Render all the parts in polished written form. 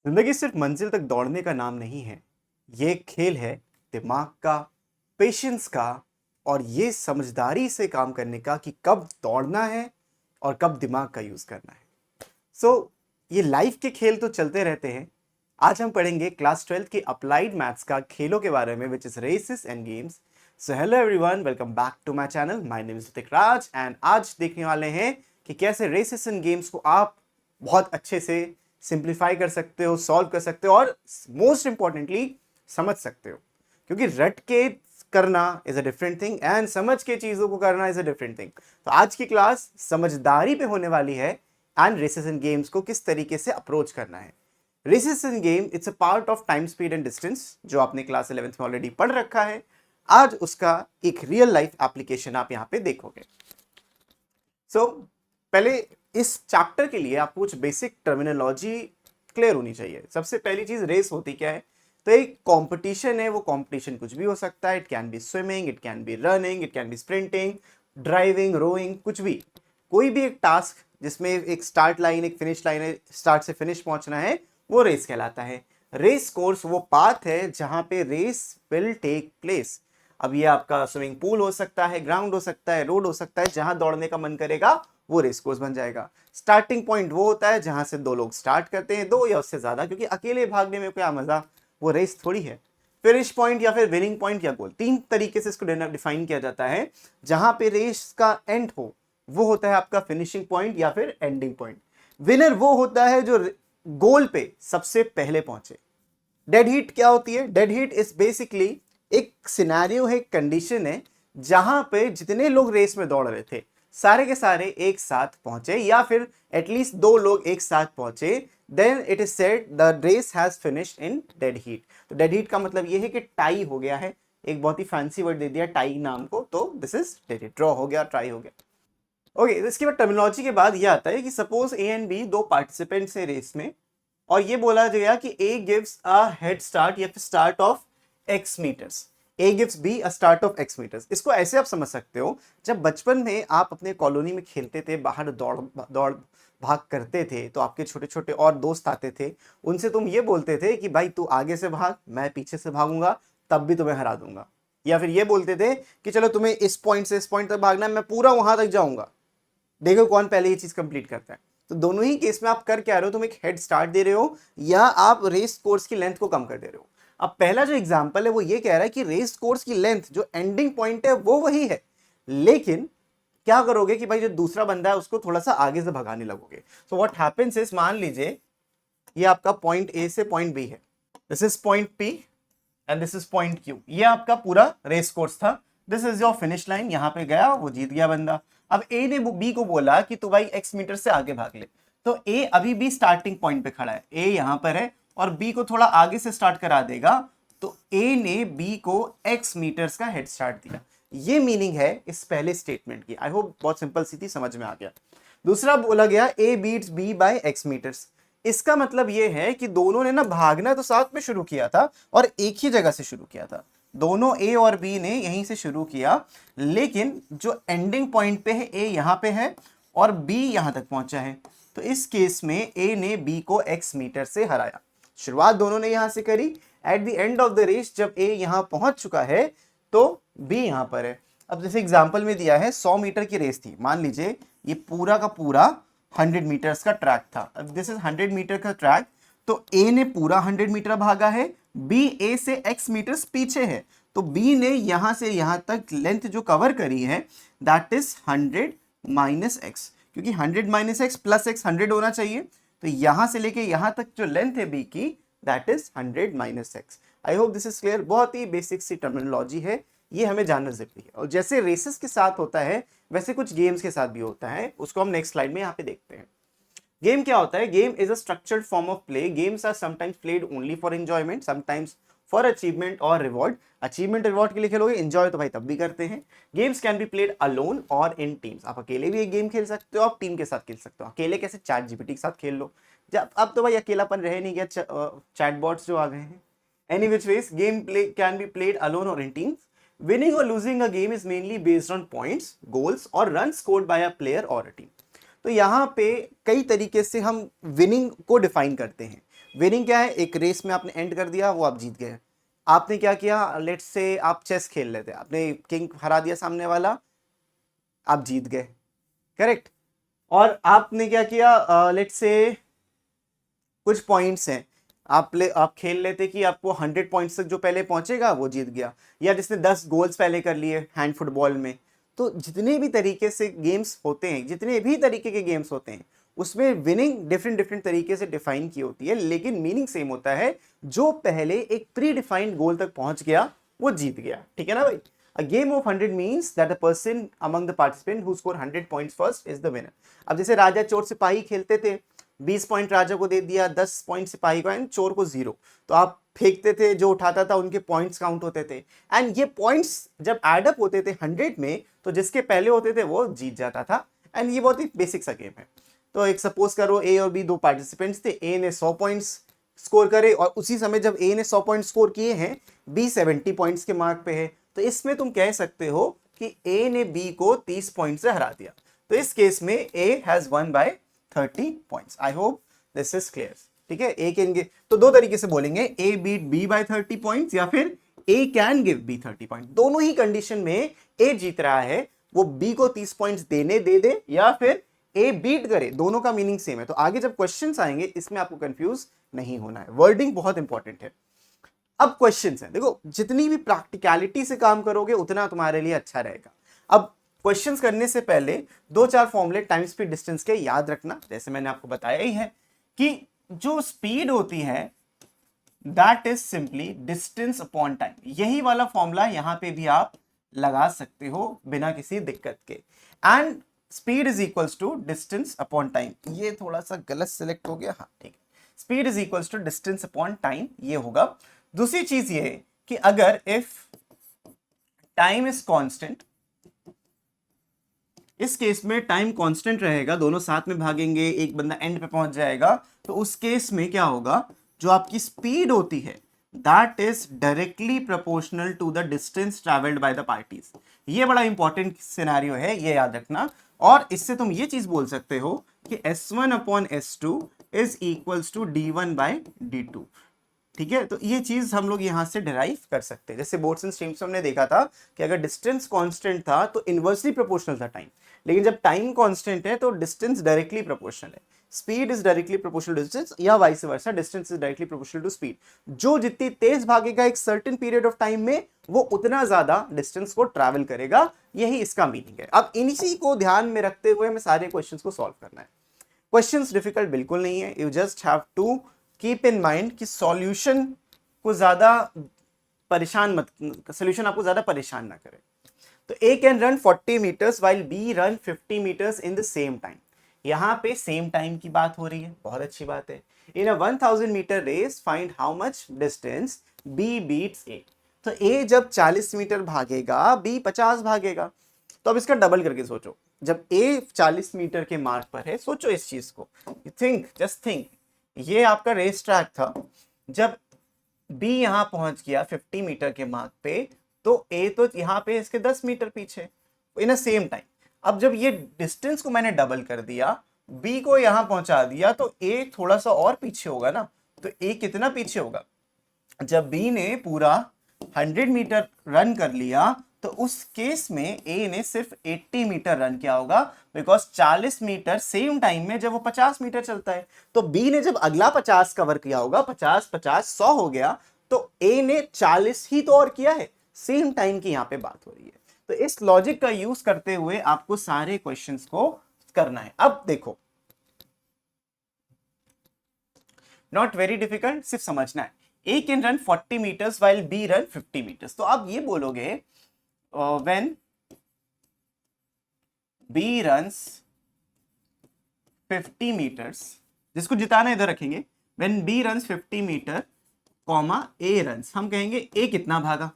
जिंदगी सिर्फ मंजिल तक दौड़ने का नाम नहीं है। ये एक खेल है दिमाग का, पेशेंस का और ये समझदारी से काम करने का कि कब दौड़ना है और कब दिमाग का यूज करना है। ये लाइफ के खेल तो चलते रहते हैं। आज हम पढ़ेंगे क्लास 12th की अप्लाइड मैथ्स का खेलों के बारे में, which is races and games. So hello everyone, welcome back to my channel. My name is Hrithik Raj and आज देखने वाले हैं कि कैसे रेसेस एंड गेम्स को आप बहुत अच्छे से सिंप्लीफाई कर सकते हो, सॉल्व कर सकते हो और मोस्ट इंपॉर्टेंटली समझ सकते हो। क्योंकि रट के करना is a different thing and समझ के चीजों को करना इज अ डिफरेंट थिंग। तो आज की क्लास समझदारी पे होने वाली है एंड रेसेस एंड गेम्स को किस तरीके से अप्रोच करना है। Races and game it's a part of time, speed and distance, जो आपने क्लास 11th में ऑलरेडी पढ़ रखा है। आज उसका एक रियल लाइफ एप्लीकेशन आप यहाँ पे देखोगे। पहले इस चैप्टर के लिए आपको कुछ बेसिक टर्मिनोलॉजी क्लियर होनी चाहिए। सबसे पहली चीज, रेस होती क्या है? तो एक कंपटीशन है। वो कंपटीशन कुछ भी हो सकता है। It can be swimming, it can be running, it can be sprinting, driving, rowing, कुछ भी। कोई भी एक टास्क जिसमें एक स्टार्ट लाइन, एक फिनिश लाइन है, स्टार्ट से फिनिश पहुंचना है, वो रेस कहलाता है। रेस कोर्स वो पाथ है जहां पे रेस विल टेक प्लेस। अब ये आपका स्विमिंग पूल हो सकता है, ग्राउंड हो सकता है, रोड हो सकता है, जहां दौड़ने का मन करेगा वो रेस कोर्स बन जाएगा। स्टार्टिंग पॉइंट वो होता है जहां से दो लोग स्टार्ट करते हैं, दो या उससे ज्यादा, क्योंकि अकेले भागने में क्या मजा, वो रेस थोड़ी है। फिनिश पॉइंट या फिर विनिंग पॉइंट या गोल, तीन तरीके से इसको डिफाइन किया जाता है। जहां पे रेस का एंड हो वो होता है आपका फिनिशिंग पॉइंट या फिर एंडिंग पॉइंट। विनर वो होता है जो गोल पे सबसे पहले पहुंचे। डेड हीट क्या होती है? डेड हीट इज बेसिकली एक सिनेरियो है, एक कंडीशन है जहां पे जितने लोग रेस में दौड़ रहे थे सारे के सारे एक साथ पहुंचे या फिर एटलीस्ट दो लोग एक साथ पहुंचे, then it is said the race has finished in dead heat. तो डेड हीट का मतलब यह है कि टाई हो गया है। एक बहुत ही फैंसी वर्ड दे दिया टाई नाम को, तो this is dead heat, draw हो गया, ट्राई हो गया। ओके, इसके बाद टर्मिनोलॉजी के बाद यह आता है कि सपोज ए एंड बी दो पार्टिसिपेंट्स हैं रेस में, और ये बोला गया कि A gives a head start या फिर start of X metres. A gives B a start of X metres. इसको ऐसे आप समझ सकते हो, जब बचपन में आप अपने कॉलोनी में खेलते थे, बाहर दौड़ दौड़ भाग करते थे, तो आपके छोटे छोटे और दोस्त आते थे। उनसे तुम ये बोलते थे कि भाई तू आगे से भाग, मैं पीछे से भागूंगा, तब भी तुम्हें हरा दूंगा। या फिर ये बोलते थे कि चलो तुम्हें इस पॉइंट से इस पॉइंट तक भागना है, मैं पूरा वहां तक जाऊंगा, देखो कौन पहले ये चीज कंप्लीट करता है। तो दोनों ही केस में आप कर क्या रहे हो? तुम एक हेड स्टार्ट दे रहे हो या आप रेस कोर्स की लेंथ को कम कर दे रहे हो। अब पहला जो एग्जांपल है वो ये कह रहा है कि रेस कोर्स की लेंथ जो एंडिंग पॉइंट है वो वही है, लेकिन क्या करोगे कि भाई जो दूसरा बंदा है उसको थोड़ा सा आगे से भगाने लगोगे। सो व्हाट हैपेंस इज, मान लीजिए ये आपका पॉइंट ए से पॉइंट बी है, this is point P and this is point Q. ये आपका पूरा रेस कोर्स था। This is your finish line, यहां पे गया, वो जीत गया बंदा। अब ए ने बी को बोला कि तू भाई एक्स मीटर से आगे भाग ले। तो ए अभी भी स्टार्टिंग पॉइंट पे खड़ा है, ए यहां पर है और बी को थोड़ा आगे से स्टार्ट करा देगा। तो ए ने बी को एक्स मीटर्स का हेड स्टार्ट दिया। ये मीनिंग है इस पहले स्टेटमेंट की। आई होप बहुत सिंपल सी थी, समझ में आ गया। दूसरा बोला गया A beats B by X metres. इसका मतलब यह है कि दोनों ने ना भागना तो साथ में शुरू किया था और एक ही जगह से शुरू किया था। दोनों ए और बी ने यहीं से शुरू किया, लेकिन जो एंडिंग पॉइंट पे है ए यहां पे है और बी यहां तक पहुंचा है। तो इस केस में ए ने बी को एक्स मीटर से हराया। शुरुआत दोनों ने यहां से करी। At the end of the race जब ए यहां पहुंच चुका है तो बी यहां पर है। अब जैसे एग्जांपल में दिया है 100 मीटर की रेस थी, मान लीजिए ये पूरा का पूरा 100 मीटर्स का ट्रैक था। अब दिस इज 100 मीटर का ट्रैक, तो ए ने पूरा 100 मीटर भागा है, बी ए से एक्स मीटर्स पीछे है। तो बी ने यहां से यहां तक लेंथ जो कवर करी है दैट इज 100 माइनस एक्स, क्योंकि 100 माइनस एक्स प्लस एक्स 100 होना चाहिए। तो यहां से लेके यहां तक जो लेंथ है बी की that is 100 minus x. I hope this is clear. बहुत ही बेसिक सी टर्मिनोलॉजी है, ये हमें जानना जरूरी है। और जैसे रेसेस के साथ होता है वैसे कुछ गेम्स के साथ भी होता है, उसको हम नेक्स्ट स्लाइड में यहाँ पे देखते हैं। गेम क्या होता है? Game is a structured form of play. Games are sometimes played only for enjoyment, sometimes for achievement और रिवॉर्ड। अचीवमेंट रिवॉर्ड के लिए खेलोगे, एंजॉय तो भाई तब भी करते हैं। Games can be played alone और इन टीम्स। आप अकेले भी एक गेम खेल सकते हो, आप टीम के साथ खेल सकते हो। अकेले कैसे? चैट जीपीटी के साथ खेल लो। जब अब तो भाई अकेलापन रह नहीं गया, चैटबॉट्स जो आ गए हैं। Any which ways game play can be played alone और इन teams. Winning or losing a game is mainly based on points, goals or runs scored by a player or a team. तो यहाँ पे कई तरीके से हम विनिंग को define करते हैं। विनिंग क्या है, एक रेस में आपने एंड कर दिया, वो आप जीत गए। आपने क्या किया, लेट्स से आप चेस खेल लेते, आपने किंग हरा दिया सामने वाला, आप जीत गए, करेक्ट। और आपने क्या किया, लेट्स से कुछ पॉइंट्स हैं, आप खेल लेते कि आपको 100 पॉइंट्स तक जो पहले पहुंचेगा वो जीत गया, या जिसने 10 गोल्स पहले कर लिए हैंड फुटबॉल में। तो जितने भी तरीके से गेम्स होते हैं, जितने भी तरीके के गेम्स होते हैं, उसमें विनिंग डिफरेंट डिफरेंट तरीके से डिफाइन की होती है, लेकिन मीनिंग सेम होता है, जो पहले एक प्री डिफाइंड गोल तक पहुंच गया वो जीत गया, ठीक है ना भाई। A game of 100 means that the person among the participants who score 100 points first is the winner. अब जैसे राजा चोर सिपाही खेलते थे, 20 पॉइंट राजा को दे दिया, 10 पॉइंट सिपाही को एंड चोर को 0, तो आप फेंकते थे, जो उठाता था उनके पॉइंट्स काउंट होते थे, एंड ये पॉइंट्स जब एडअप होते थे 100 में, तो जिसके पहले होते थे वो जीत जाता था। एंड ये बहुत ही बेसिक सा गेम है। तो एक सपोज करो ए और बी दो पार्टिसिपेंट्स थे, ए ने 100 पॉइंट्स स्कोर करे, और उसी समय जब ए ने 100 पॉइंट स्कोर किए हैं, बी 70 पॉइंट्स के मार्क पे है, तो इसमें तुम कह सकते हो कि ए ने बी को 30 पॉइंट से हरा दिया। तो इस केस में A has one by 30 points. I hope this is clear, ठीक है। ए कैन गिव, तो दो तरीके से बोलेंगे, ए बीट बी बाय 30 पॉइंट्स, या फिर ए कैन गिव बी 30 पॉइंट। दोनों ही कंडीशन में ए जीत रहा है, वो बी को 30 पॉइंट्स देने दे या फिर ए बीट करे, दोनों का मीनिंग सेम है। तो आगे जब क्वेश्चंस आएंगे इसमें आपको कंफ्यूज नहीं होना है, वर्डिंग बहुत इंपॉर्टेंट है। अब क्वेश्चंस हैं, देखो जितनी भी प्रैक्टिकलिटी से काम करोगे उतना तुम्हारे लिए अच्छा रहेगा। अब क्वेश्चंस करने से पहले 2-4 फॉर्मूले टाइम स्पीड डिस्टेंस के याद रखना, जैसे मैंने आपको बताया ही है कि जो स्पीड होती है that is simply distance upon time. यही वाला फॉर्मूला यहां पे भी आप लगा सकते हो बिना किसी दिक्कत के। And speed is equals to distance upon time. ये थोड़ा सा गलत सिलेक्ट हो गया, हाँ ठीक है, speed is equals to distance upon time, ये होगा। दूसरी चीज ये कि अगर इफ टाइम इज कांस्टेंट, इस केस में टाइम कांस्टेंट रहेगा, दोनों साथ में भागेंगे, एक बंदा एंड पे पहुंच जाएगा, तो उस केस में क्या होगा, जो आपकी स्पीड होती है that is directly proportional to the distance travelled by the parties. ये बड़ा इंपॉर्टेंट सिनेरियो है, ये याद रखना। और इससे तुम ये चीज बोल सकते हो कि S1 upon S2 is equals to D1 by D2, ठीक है। तो ये चीज हम लोग यहां से डिराइव कर सकते हैं। जैसे बोर्ड्स एंड स्ट्रीम्स में हमने देखा था कि अगर डिस्टेंस कांस्टेंट था तो इनवर्सली प्रोपोर्शनल था टाइम, लेकिन जब टाइम कांस्टेंट है तो डिस्टेंस डायरेक्टली प्रोपोर्शनल है। Speed is directly proportional to distance, या vice versa, distance is directly proportional to speed. जो जितनी तेज भागेगा एक सर्टेन पीरियड ऑफ टाइम में, वो उतना ज्यादा डिस्टेंस को ट्रैवल करेगा, यही इसका मीनिंग है। अब इसी को ध्यान में रखते हुए हमें सारे क्वेश्चंस को सॉल्व करना है। क्वेश्चंस डिफिकल्ट बिल्कुल नहीं है, you just have to keep in mind कि सॉल्यूशन को ज्यादा परेशान मत, सॉल्यूशन आपको ज्यादा परेशान ना करे। तो A can run 40 metres while B run 50 metres in the same time. यहां पे सेम टाइम की बात हो रही है, बहुत अच्छी बात है। In a 1000 metre race find how much distance B beats A. तो ए जब 40 मीटर भागेगा, बी 50 भागेगा। तो अब इसका डबल करके सोचो, जब ए 40 मीटर के मार्क पर है, सोचो इस चीज को, थिंक, जस्ट थिंक, ये आपका रेस ट्रैक था, जब बी यहां पहुंच गया 50 मीटर के मार्क पे, तो ए तो यहां पे इसके 10 मीटर पीछे इन अ सेम टाइम। अब जब ये डिस्टेंस को मैंने डबल कर दिया, बी को यहां पहुंचा दिया, तो ए थोड़ा सा और पीछे होगा ना। तो ए कितना पीछे होगा, जब बी ने पूरा 100 मीटर रन कर लिया, तो उस केस में ए ने सिर्फ 80 मीटर रन किया होगा, बिकॉज 40 मीटर सेम टाइम में जब वो 50 मीटर चलता है, तो बी ने जब अगला 50 कवर किया होगा, 50 50 100 हो गया, तो ए ने 40 ही तो और किया है, सेम टाइम की यहां पे बात हो रही है। तो इस लॉजिक का यूज करते हुए आपको सारे क्वेश्चंस को करना है। अब देखो, नॉट वेरी डिफिकल्ट, सिर्फ समझना है। A can run 40 metres while B run 50 metres. तो आप ये बोलोगे व्हेन बी रन्स 50 मीटर्स, जिसको जिताना इधर रखेंगे, when B runs 50 metre comma A runs, हम कहेंगे ए कितना भागा।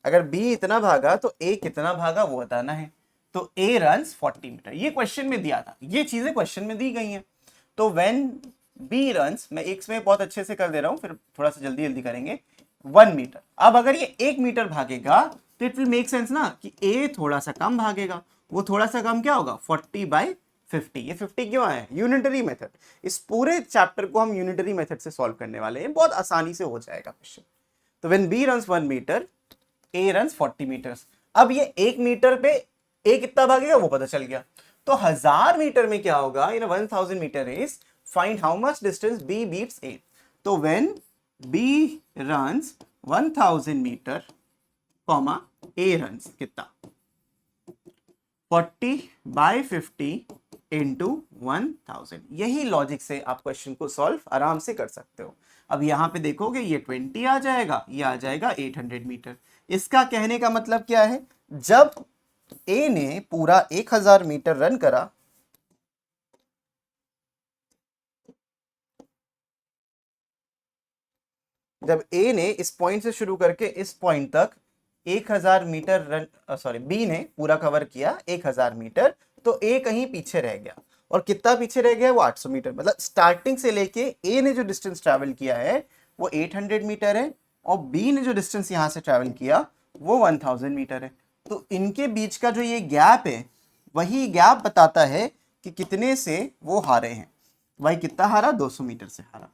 अगर बी इतना भागा तो ए कितना भागा वो बताना है। तो ए रन्स 40 मीटर, ये क्वेश्चन में दिया था, ये चीजें क्वेश्चन में दी गई हैं। तो व्हेन बी रन्स, मैं एक में बहुत अच्छे से कर दे रहा हूं, फिर थोड़ा सा जल्दी जल्दी करेंगे, 1 मीटर। अब अगर ये 1 मीटर भागेगा तो इट विल मेक सेंस ना कि ए थोड़ा सा कम भागेगा। वो थोड़ा सा कम क्या होगा, 40/1 50। ये 50 क्यों आया है? Unitary method. इस पूरे चैप्टर को हम यूनिटरी मेथड से सॉल्व करने वाले हैं, बहुत आसानी से हो जाएगा क्वेश्चन। तो when B runs 1 metre, A runs 40 metres. अब ये 1 मीटर पे ए कितना भागेगा वो पता चल गया। तो 1000 मीटर में क्या होगा, in 1000 metre race find how much distance B beats A. तो when B runs 1000 metre comma A runs कितना 40/50 इंटू 1000। यही लॉजिक से आप क्वेश्चन को सॉल्व आराम से कर सकते हो। अब यहां पे देखोगे ये 20 आ जाएगा, ये आ जाएगा 800 मीटर। इसका कहने का मतलब क्या है, जब ए ने पूरा 1000 मीटर रन करा, जब ए ने इस पॉइंट से शुरू करके इस पॉइंट तक 1000 मीटर रन, सॉरी बी ने पूरा कवर किया 1000 मीटर, तो ए कहीं पीछे रह गया। और कितना पीछे रह गया, वो 800 मीटर। मतलब स्टार्टिंग से लेके ए ने जो डिस्टेंस ट्रैवल किया है वो 800 मीटर है, और बी ने जो डिस्टेंस यहां से ट्रैवल किया वो 1000 मीटर है। तो इनके बीच का जो ये गैप है, वही गैप बताता है कि कितने से वो हारे हैं। भाई कितना हारा, 200 मीटर से हारा।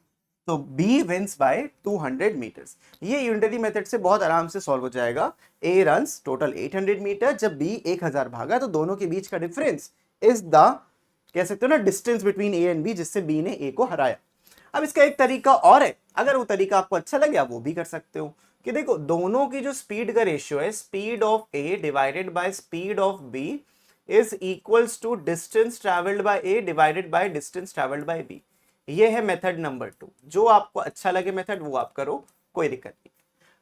तो B wins by 200 मीटर्स। ये यूनिटरी मेथड से बहुत आराम से सॉल्व हो जाएगा। A runs टोटल 800 मीटर, जब B 1000 भागा तो दोनों के बीच का डिफरेंस इज द, कह सकते हो ना, distance between A and B, जिससे B ने A को हराया। अब इसका एक तरीका और है, अगर वो तरीका आपको अच्छा लगे आप वो भी कर सकते हो, कि देखो दोनों की जो स्पीड का रेशियो है, speed of A divided by speed of B is equals to distance travelled by A divided by distance travelled by B। ये है मेथड नंबर 2। जो आपको अच्छा लगे मेथड वो आप करो, कोई दिक्कत नहीं।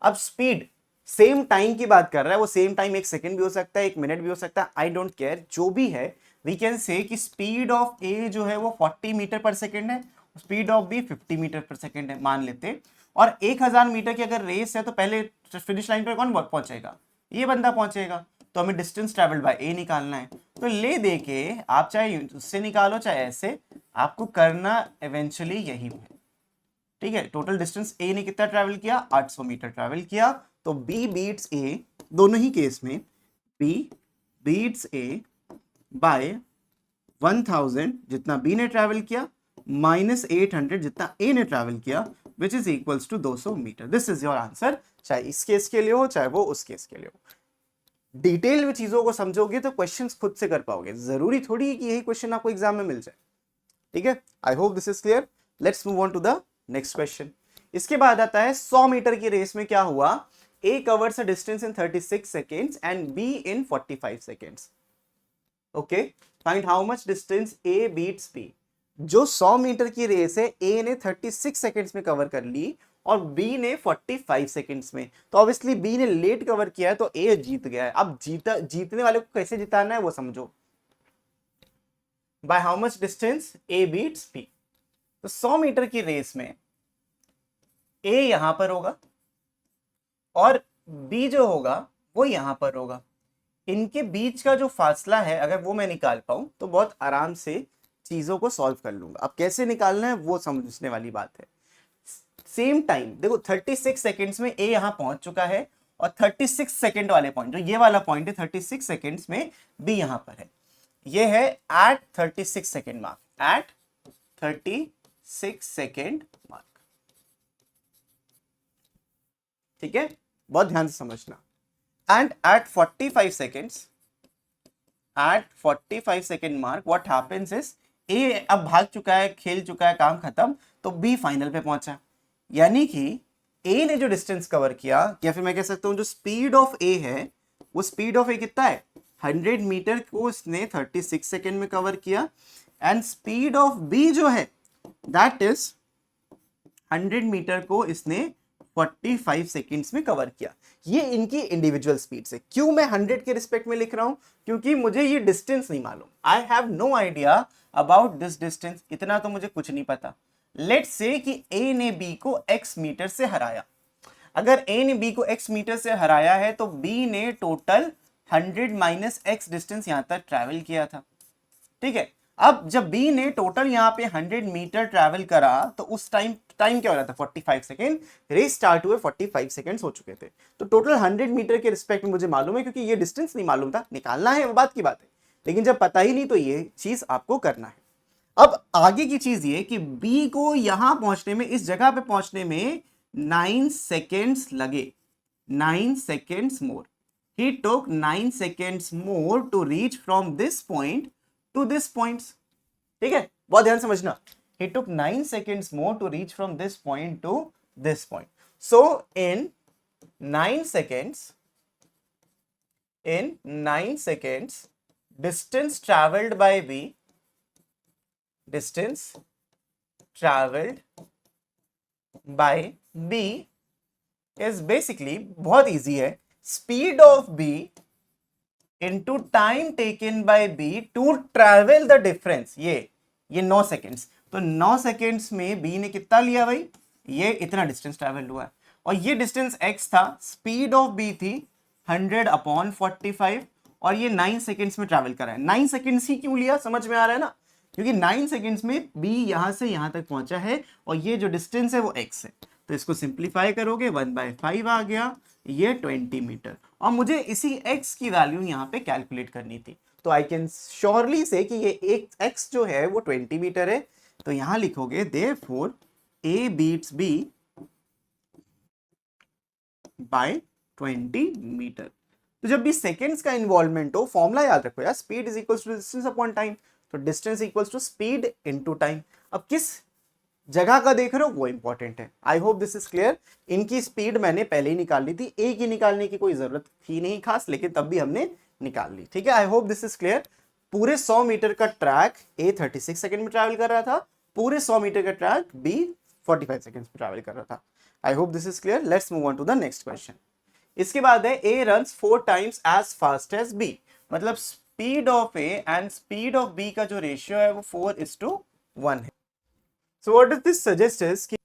अब स्पीड, सेम टाइम की बात कर रहा है, वो सेम टाइम 1 सेकंड भी हो सकता है, 1 मिनट भी हो सकता है, आई डोंट केयर, जो भी है वी कैन से कि स्पीड ऑफ ए जो है वो 40 मीटर पर सेकंड है, स्पीड ऑफ बी 50 मीटर पर सेकंड है मान लेते। और 1000 मीटर की अगर रेस है तो पहले फिनिश लाइन पर कौन पहुंचेगा, ये बंदा पहुंचेगा। तो हमें डिस्टेंस ट्रैवल्ड बाय ए निकालना है। तो ले दे के आप चाहे उससे निकालो चाहे ऐसे, आपको करना इवेंचुअली यही है। ठीक है, टोटल डिस्टेंस ए ने कितना ट्रैवल किया, 800 मीटर ट्रैवल किया। तो बी बीट्स ए, दोनों ही केस में बी बीट्स ए बाय 1000 जितना बी ने ट्रैवल किया माइनस 800 जितना ए ने ट्रैवल किया, which is equals to 200 metre. This is your answer, चाहे इस केस के लिए हो चाहे वो उस केस के लिए हो। डिटेल में चीजों को समझोगे तो क्वेश्चंस खुद से कर पाओगे, जरूरी थोड़ी है कि यही क्वेश्चन आपको एग्जाम में मिल जाए। ठीक है, I hope this is clear. Let's move on to the next question. इसके बाद आता है 100 मीटर की रेस में क्या हुआ, A covers a distance in 36 seconds and B in 45 seconds. Okay, find how much distance A beats B. जो 100 metre की रेस है, ए ने 36 सेकेंड्स में कवर कर ली और बी ने 45 सेकेंड्स में। तो ऑब्वियसली बी ने लेट कवर किया है तो ए जीत गया है। अब जीतने वाले को कैसे जिताना है वो समझो। By how much distance A beats B. तो 100 मीटर की रेस में ए यहां पर होगा और बी जो होगा वो यहां पर होगा। इनके बीच का जो फासला है अगर वो मैं निकाल पाऊं तो बहुत आराम से चीजों को सॉल्व कर लूंगा। अब कैसे निकालना है वो समझने वाली बात है। सेम टाइम देखो 36 सेकेंड्स में ए यहां पहुंच चुका है और 36 सेकेंड वाले पॉइंट, जो ये वाला पॉइंट है 36 सेकेंड्स में बी यहां पर है। ये है at 36 second mark, at 36 second mark. ठीक है, बहुत ध्यान से समझना। And at 45 seconds, at 45 second mark what happens is A अब भाग चुका है, खेल चुका है, काम खत्म, तो बी फाइनल पे पहुंचा। यानी कि ए ने जो डिस्टेंस कवर किया, या फिर मैं कह सकता हूं जो स्पीड ऑफ ए है, वो स्पीड ऑफ ए कितना है 100 मीटर को इसने 36 सेकेंड में कवर किया। एंड स्पीड ऑफ बी जो है दैट इज 100 मीटर को इसने 45 सेकेंड्स में कवर किया। ये इनकी इंडिविजुअल स्पीड से। क्यों मैं 100 के रिस्पेक्ट में लिख रहा हूं, क्योंकि मुझे ये डिस्टेंस नहीं मालूम। I have no idea about this distance, इतना तो मुझे कुछ नहीं पता। लेट्स से कि ए ने बी को x मीटर से हराया। अगर ए ने बी को x मीटर से हराया है तो बी ने टोटल 100 माइनस x डिस्टेंस यहां तक ट्रैवल किया था। ठीक है, अब जब बी ने टोटल यहां पे 100 मीटर ट्रैवल करा तो उस टाइम क्या हो रहा था 45 सेकेंड। रेस स्टार्ट हुए 45 सेकेंड्स हो चुके थे। तो टोटल 100 मीटर के रिस्पेक्ट में मुझे मालूम है, क्योंकि ये डिस्टेंस नहीं मालूम था, निकालना है वो बात की बात है। लेकिन जब पता ही नहीं तो ये चीज आपको करना है। अब आगे की चीज ये कि बी को यहां पहुंचने में, इस जगह पे पहुंचने में 9 सेकेंड्स लगे, 9 seconds more. He took 9 seconds more to reach from this point to this point. ठीक है, बहुत ध्यान समझना. He took 9 seconds more to reach from this point to this point. So in 9 seconds, distance traveled by B, distance traveled by B is basically बहुत easy है, speed of B into time taken by B to travel the difference. ये 9 seconds, तो 9 seconds में B ने कितना लिया भाई, ये इतना डिस्टेंस ट्रैवल हुआ है, और ये डिस्टेंस x था, स्पीड ऑफ B थी 100/45, और ये 9 सेकेंड्स में ट्रैवल करा है। 9 सेकेंड्स ही क्यों लिया, समझ में आ रहा है ना, क्योंकि 9 सेकेंड्स में B यहां से यहां तक पहुंचा है, और ये जो डिस्टेंस है वो x है, तो इसको सिंप्लीफाई करोगे 1/5 आ गया, ये 20 मीटर, और मुझे इसी x की वैल्यू यहाँ पे कैलकुलेट करनी थी, तो आई कैन श्योरली से कि ये एक x जो है वो 20 मीटर है, तो यहां लिखोगे therefore A beats B by 20 metre. तो जब भी सेकेंड्स का इन्वॉल्वमेंट हो, फॉर्मूला याद रखो यार, speed is equals to distance upon time, तो distance equals to speed into time. अब किस जगह का देख रहे हो वो इंपॉर्टेंट है। I hope this is clear. इनकी स्पीड मैंने पहले ही निकाल ली थी, ए की निकालने की कोई जरूरत थी नहीं खास, लेकिन तब भी हमने निकाल ली, ठीक है। I hope this is clear. पूरे 100 मीटर का ट्रैक ए 36 सेकंड में ट्रैवल कर रहा था, पूरे 100 मीटर का ट्रैक बी 45 सेकंड्स में ट्रैवल कर रहा था। I hope this is clear. Let's move on to the next question. इसके बाद है A runs 4 times as fast as B, मतलब speed of A and speed of B का जो रेशियो है वो 4:1 है। So what does this suggest is कि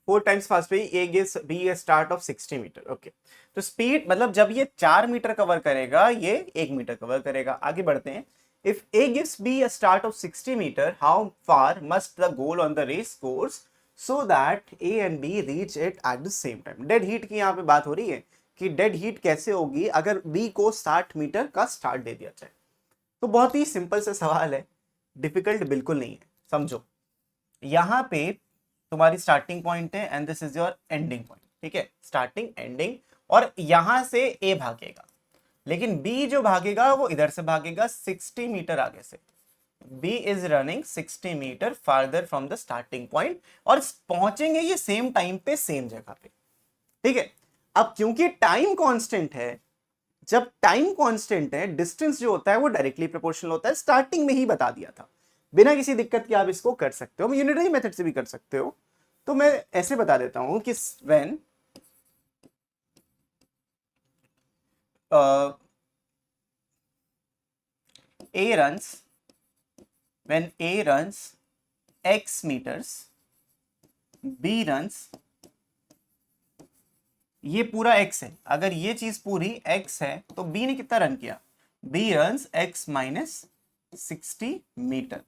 4 times fast way A gives B a start of 60 metre, okay. तो speed मतलब जब ये 4 मीटर कवर करेगा, ये 1 मीटर कवर करेगा। आगे बढ़ते हैं। If A gives B a start of 60 metre, how far must the goal on the race course so that A and B reach it at the same time? Dead heat की यहाँ पे बात हो रही है कि डेड हीट कैसे होगी अगर B को 60 मीटर का स्टार्ट दे दिया जाए। तो बहुत ही सिंपल सा सवाल है, डिफिकल्ट बिल्कुल नहीं है। समझो, यहां पे तुम्हारी स्टार्टिंग पॉइंट है and this is your ending point, ठीक है, स्टार्टिंग एंडिंग, और यहां से ए भागेगा, लेकिन बी जो भागेगा वो इधर से भागेगा 60 मीटर आगे से। B is running 60 metre farther from the starting point, और पहुंचेंगे ये सेम टाइम पे सेम जगह पे, ठीक है। अब क्योंकि टाइम कांस्टेंट है, जब टाइम कांस्टेंट है, डिस्टेंस जो होता है वो डायरेक्टली प्रोपोर्शनल होता है। स्टार्टिंग में ही बता दिया था, बिना किसी दिक्कत के आप इसको कर सकते हो, यूनिटरी मेथड से भी कर सकते हो। तो मैं ऐसे बता देता हूं कि when A runs x meters, B runs, ये पूरा x है, अगर ये चीज पूरी x है तो B ने कितना रन किया, B runs x minus 60 metre,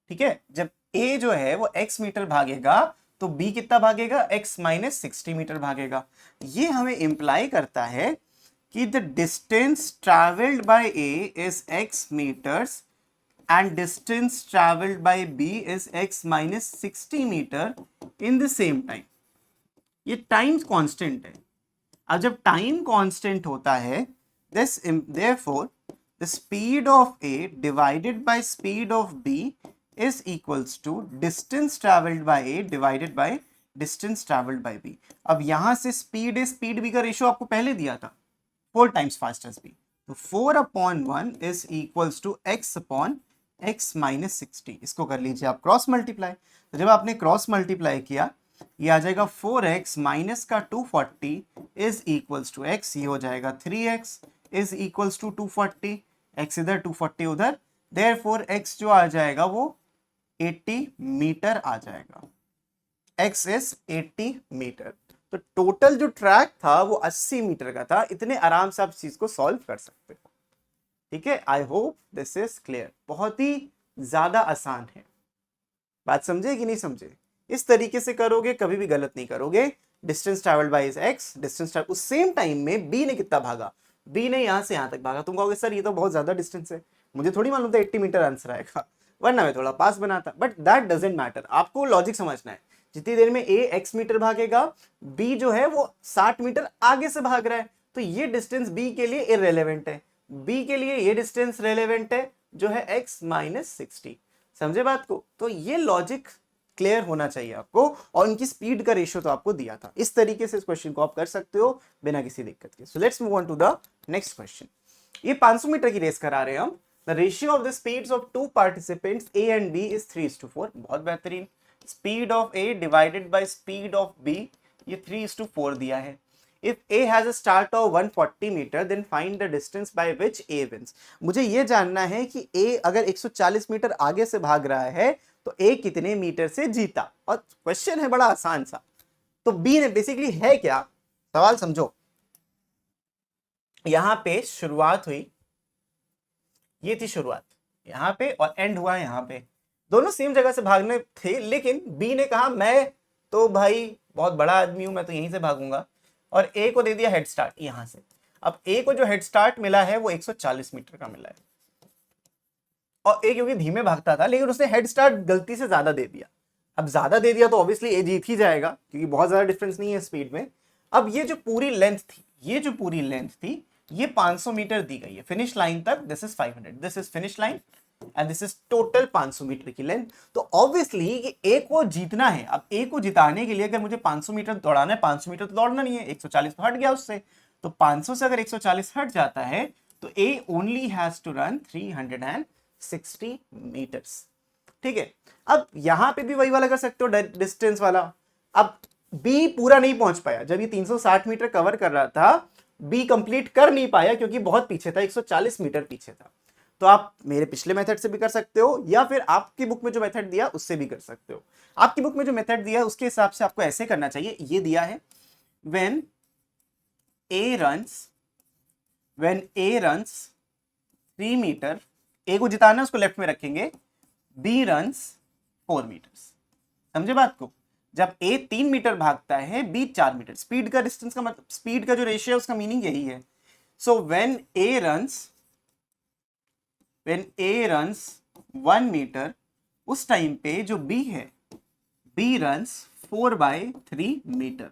ठीक है। जब A जो है वो x मीटर भागेगा तो B कितना भागेगा, x minus 60 मीटर भागेगा। ये हमें इंप्लाई करता है कि the distance travelled by A is x metres and distance travelled by B is x minus 60 metre in the same time. ये टाइम कांस्टेंट है। अब जब टाइम कांस्टेंट होता है, therefore the speed of A divided by speed of B is equals to distance traveled by A divided by distance traveled by B। अब यहां से speed है, स्पीड B का रेशियो आपको पहले दिया था 4 times fast as B, तो 4/1 is equals to x upon x minus 60। इसको कर लीजिए आप क्रॉस मल्टीप्लाई। तो जब आपने क्रॉस मल्टीप्लाई किया, ये आ जाएगा 4x माइनस का 240 इज इक्वल्स टू x, ये हो जाएगा 3x is equals to 240, x इधर 240 उधर, देयरफॉर x जो आ जाएगा वो 80 मीटर आ जाएगा। x is 80 metre. तो टोटल जो ट्रैक था वो 80 मीटर का था। इतने आराम से आप इस चीज को सॉल्व कर सकते हो, ठीक है। I hope this is clear. बहुत ही ज्यादा आसान है, बात समझे कि नहीं समझे। इस तरीके से करोगे कभी भी गलत नहीं करोगे। Distance travelled bye is x, distance उस सेम टाइम में b ने कितना भागा, b ने यहां से यहां तक भागा। तुम कहोगे सर ये तो बहुत ज्यादा डिस्टेंस है, मुझे थोड़ी मालूम था 80 मीटर आंसर आएगा, वरना मैं थोड़ा पास बनाता, बट दैट डजेंट मैटर। आपको लॉजिक समझना है, जितनी देर में ए x मीटर भागेगा, बी जो है वो 60 मीटर आगे से भाग रहा है, तो ये डिस्टेंस बी के लिए इररेलेवेंट है, बी के लिए ये डिस्टेंस रेलेवेंट है जो है x माइनस 60। समझे बात को? तो ये लॉजिक क्लियर होना चाहिए आपको, और उनकी स्पीड का रेशियो तो आपको दिया था। इस तरीके से इस क्वेश्चन को आप कर सकते हो बिना किसी दिक्कत के। So let's move on to the next question. ये 500 मीटर की रेस करा रहे हैं हम। The ratio of the speeds of two participants A and B is 3:4। बहुत बेहतरीन। Speed of A divided by speed of B, ये 3:4 दिया है। If A has a start of 140 metre, then find the distance by which A wins। मुझे ये जानना है कि A अगर 140 मीटर आगे से भाग रहा है तो A कितने मीटर से जीता। और क्वेश्चन है बड़ा आसान सा। तो B ने बेसिकली है क्या, सवाल समझो। यहां पे शुरुआत हुई, ये थी शुरुआत यहां पे, और एंड हुआ यहां पे। दोनों सेम जगह से भागने थे, लेकिन B ने कहा मैं तो भाई बहुत बड़ा आदमी हूं, मैं तो यहीं से भागूंगा, और ए को दे दिया हेड स्टार्ट यहां से। अब ए को जो हेड स्टार्ट मिला है वो 140 मीटर का मिला है, और ए क्योंकि धीमे भागता था, लेकिन उसने हेड स्टार्ट गलती से ज्यादा दे दिया। अब ज्यादा दे दिया तो ऑब्वियसली ए जीत ही जाएगा, क्योंकि बहुत ज्यादा डिफरेंस नहीं है स्पीड में। अब ये जो पूरी लेंथ थी, ये 500 मीटर दी गई है फिनिश लाइन तक। This is 500, this is finish line, and this is total 500 metre की लेंथ। तो ऑब्वियसली ए को जीतना है। अब ए को जिताने के लिए अगर मुझे 500 मीटर दौड़ाना है, 500 मीटर तो दौड़ना नहीं है, 140 तो हट गया उससे, तो 500 से अगर 140 हट जाता है तो A only has to run 360 metres. ठीक है। अब यहां पे भी वही वाला कर सकते हो, डिस्टेंस वाला। अब बी पूरा नहीं पहुंच पाया, जब ये 360 मीटर कवर कर रहा था, बी कंप्लीट कर नहीं पाया क्योंकि बहुत पीछे था, 140 मीटर पीछे था। तो आप मेरे पिछले मेथड से भी कर सकते हो, या फिर आपकी बुक में जो मेथड दिया उससे भी कर सकते हो। आपकी बुक में जो मेथड दिया उसके हिसाब से आपको ऐसे करना चाहिए। ये दिया है when A runs 3 मीटर, ए को जिताना उसको लेफ्ट में रखेंगे, B runs 4 मीटर्स। समझे बात को? जब A 3 मीटर भागता है, B 4 मीटर। स्पीड का डिस्टेंस का मतलब, स्पीड का जो रेशियो है उसका मीनिंग यही है। सो when A runs 1 मीटर, उस टाइम पे जो B है, B runs 4/3 मीटर।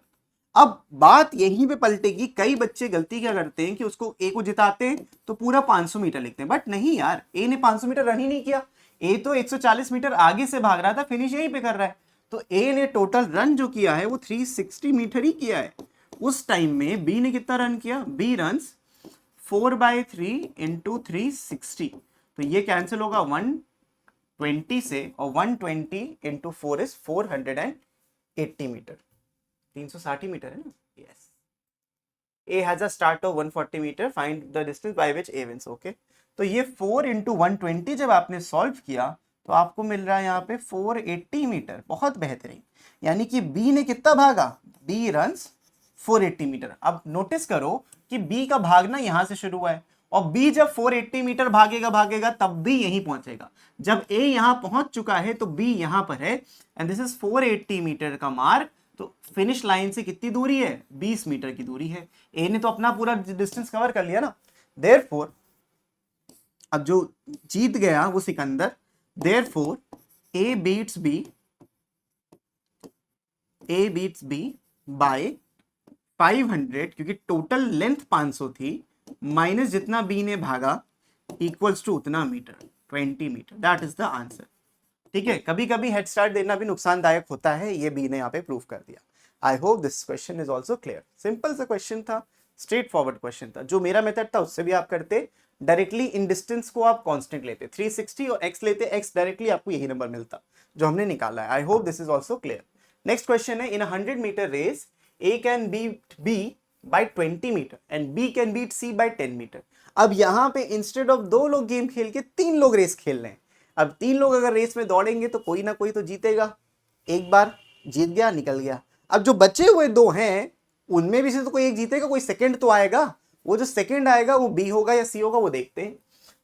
अब बात यहीं पे पलटेगी। कई बच्चे गलती क्या करते हैं कि उसको ए को जिताते हैं तो पूरा 500 मीटर लिखते हैं, बट नहीं यार, ए ने 500 मीटर रन ही नहीं किया। ए तो 140 मीटर आगे से भाग रहा था, फिनिश यहीं पे कर रहा है। तो ए ने टोटल रन जो किया है वो 360 मीटर ही किया है। उस टाइम में बी ने कितना रन किया? बी रन्स 4/3 इंटू 360, तो ये कैंसिल होगा 120 से, और 120 इंटू 4 इज 480 मीटर। 360 मीटर है ना? Yes. A has a start of 140 metre, find the distance by which A wins। Okay, तो ये 4 इंटू 120 जब आपने सॉल्व किया तो आपको मिल रहा है यहाँ पे 480 मीटर। बहुत बेहतरीन। यानी कि B ने कितना भागा? B runs 480 metre. अब नोटिस करो कि B का भागना यहां से शुरू हुआ है, और B जब 480 मीटर भागेगा तब भी यहीं पहुंचेगा। जब A यहां पहुंच चुका है तो B यहां पर है, एंड दिस इज 480 मीटर का मार्क। तो फिनिश लाइन से कितनी दूरी है? 20 मीटर की दूरी है। ए ने तो अपना पूरा डिस्टेंस कवर कर लिया ना। देयरफॉर अब जो जीत गया वो सिकंदर। Therefore A beats B by 500, क्योंकि टोटल लेंथ 500 थी, माइनस जितना बी ने भागा इक्वल्स टू उतना metre, 20 metre. That is the answer. ठीक है। कभी कभी हेड स्टार्ट देना भी नुकसानदायक होता है, ये बी ने यहाँ पे प्रूव कर दिया। आई hope this question is also clear. Simple सा क्वेश्चन था, स्ट्रेट फॉरवर्ड क्वेश्चन था। जो मेरा मेथड था उससे भी आप करते, डायरेक्टली इन डिस्टेंस को आप कांस्टेंट लेते 360 और x लेते, x डायरेक्टली आपको यही नंबर मिलता जो हमने निकाला है। I hope this is also clear. Next question है, in 100 metre race A can beat B by 20 metre and B can beat C by 10 metre. अब यहाँ पे इंस्टेड ऑफ 2 लोग गेम खेल के 3 लोग रेस खेल रहे हैं। अब 3 लोग अगर रेस में दौड़ेंगे तो कोई ना कोई तो जीतेगा। एक बार जीत गया, निकल गया। अब जो बचे हुए 2 हैं उनमें भी से तो कोई एक जीतेगा, कोई सेकंड तो आएगा। वो जो सेकंड आएगा वो बी होगा या सी होगा, वो देखते हैं।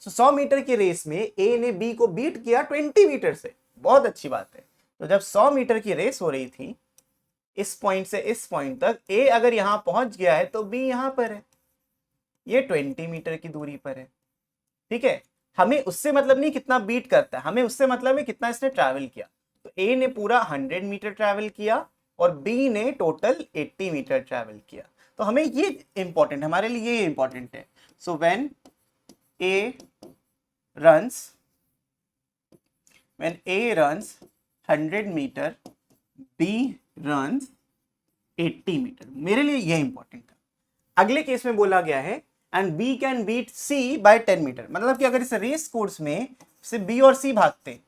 100 मीटर की रेस में ए ने बी को बीट किया 20 मीटर से। बहुत अच्छी बात है। तो जब 100 मीटर की रेस हो रही थी, इस पॉइंट से इस पॉइंट तक, ए अगर यहां पहुंच गया है तो बी यहां पर है, ये 20 मीटर की दूरी पर है। ठीक है। हमें उससे मतलब नहीं कितना बीट करता है, हमें उससे मतलब है कितना इसने ट्रैवल किया। तो ए ने पूरा 100 मीटर ट्रैवल किया और बी ने टोटल 80 मीटर ट्रैवल किया। तो हमें ये इंपॉर्टेंट, हमारे लिए ये इंपॉर्टेंट है। So when A runs 100 metre, B runs 80 metre, मेरे लिए ये इंपॉर्टेंट था। अगले केस में बोला गया है and B can beat C by 10 metre, मतलब कि अगर इस रेस कोर्स में से बी और सी भागते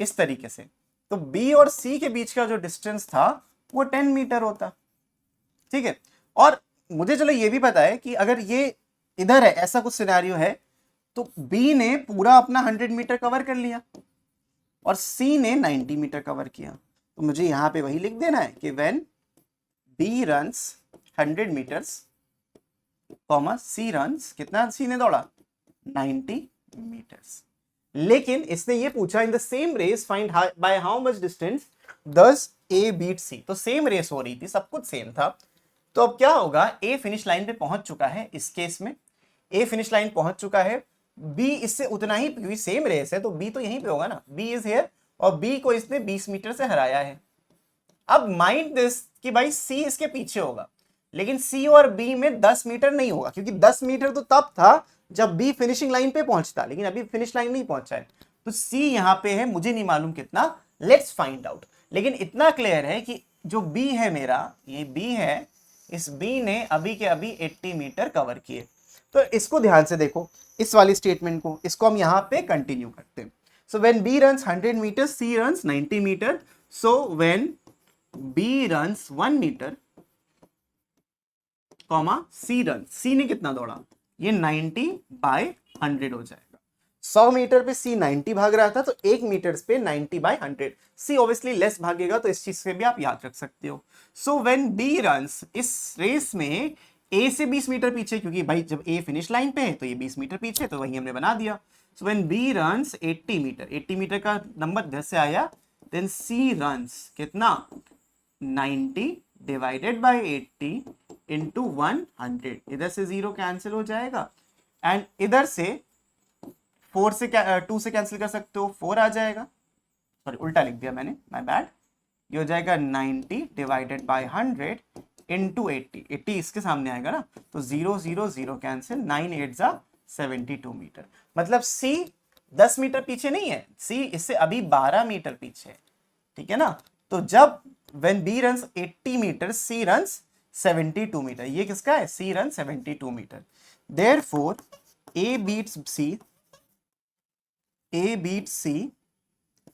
इस तरीके से, तो बी और सी के बीच का जो डिस्टेंस था वो 10 मीटर होता। ठीक है, और मुझे चलो ये भी पता है कि अगर ये इधर है, ऐसा कुछ सिनेरियो है, तो बी ने पूरा अपना 100 मीटर कवर कर लिया और सी ने 90 मीटर कवर किया। तो मुझे यहां पे वही लिख देना है कि when B runs 100 metres comma C runs, कितना सी ने दौड़ा 90 मीटर्स। लेकिन इसने ये पूछा in the same race find by how much distance does A beat C. तो सेम रेस हो रही थी, सब कुछ सेम था। तो अब क्या होगा, ए फिनिश लाइन पे पहुंच चुका है, इस केस में ए फिनिश लाइन पहुंच चुका है, बी इससे उतना ही, क्योंकि सेम रेस है तो बी तो यहीं पे होगा ना, बी इज हियर, और बी को इसने 20 मीटर से हराया है। अब माइंड दिस कि भाई सी इसके पीछे होगा, लेकिन सी और बी में 10 मीटर नहीं होगा, क्योंकि 10 मीटर तो तब था जब बी फिनिशिंग लाइन पे पहुंचता, लेकिन अभी फिनिश लाइन नहीं पहुंचा है। तो सी यहां पे है, मुझे नहीं मालूम कितना, लेट्स फाइंड आउट। लेकिन इतना क्लियर है कि जो बी है मेरा, ये बी है, इस बी ने अभी के अभी 80 मीटर कवर किए। तो इसको ध्यान से देखो, इस वाली स्टेटमेंट को, इसको हम यहां पे कंटिन्यू करते हैं। So when B runs 100 metre, C runs 90 metre. So when B runs 1 metre comma C run, C ने कितना दौड़ा, ये 90 बाय 100 हो जाएगा। 100 मीटर पे सी 90 भाग रहा था, तो 1 मीटर पे 90 बाय 100, सी ऑब्वियसली लेस भागेगा, तो इस चीज से भी आप याद रख सकते हो। सो व्हेन बी रन्स, इस रेस में ए से 20 मीटर पीछे, क्योंकि भाई जब ए फिनिश लाइन पे है तो ये 20 मीटर पीछे, तो वही हमने बना दिया। So when B runs 80 metre, 80 metre का नंबर इधर से आया, देन सी रन्स कितना 90 डिवाइडेड बाय 80 इंटू 100, इधर से 0 कैंसिल हो जाएगा, एंड इधर से 4 से 2 से कैंसिल कर सकते हो, 4 आ जाएगा, सॉरी उल्टा लिख दिया मैंने, माय बैड। ये हो जाएगा 90 डिवाइडेड बाय 100 इंटू 80, 80 इसके सामने आएगा ना, तो 0 0 0 कैंसिल, 9 8 जा 72 मीटर। मतलब सी 10 मीटर पीछे नहीं है, सी इससे अभी 12 मीटर पीछे है। ठीक है ना, तो जब when B runs 80 metre, C runs 72 metre, ये किसका है, C runs 72 metre. Therefore A beats C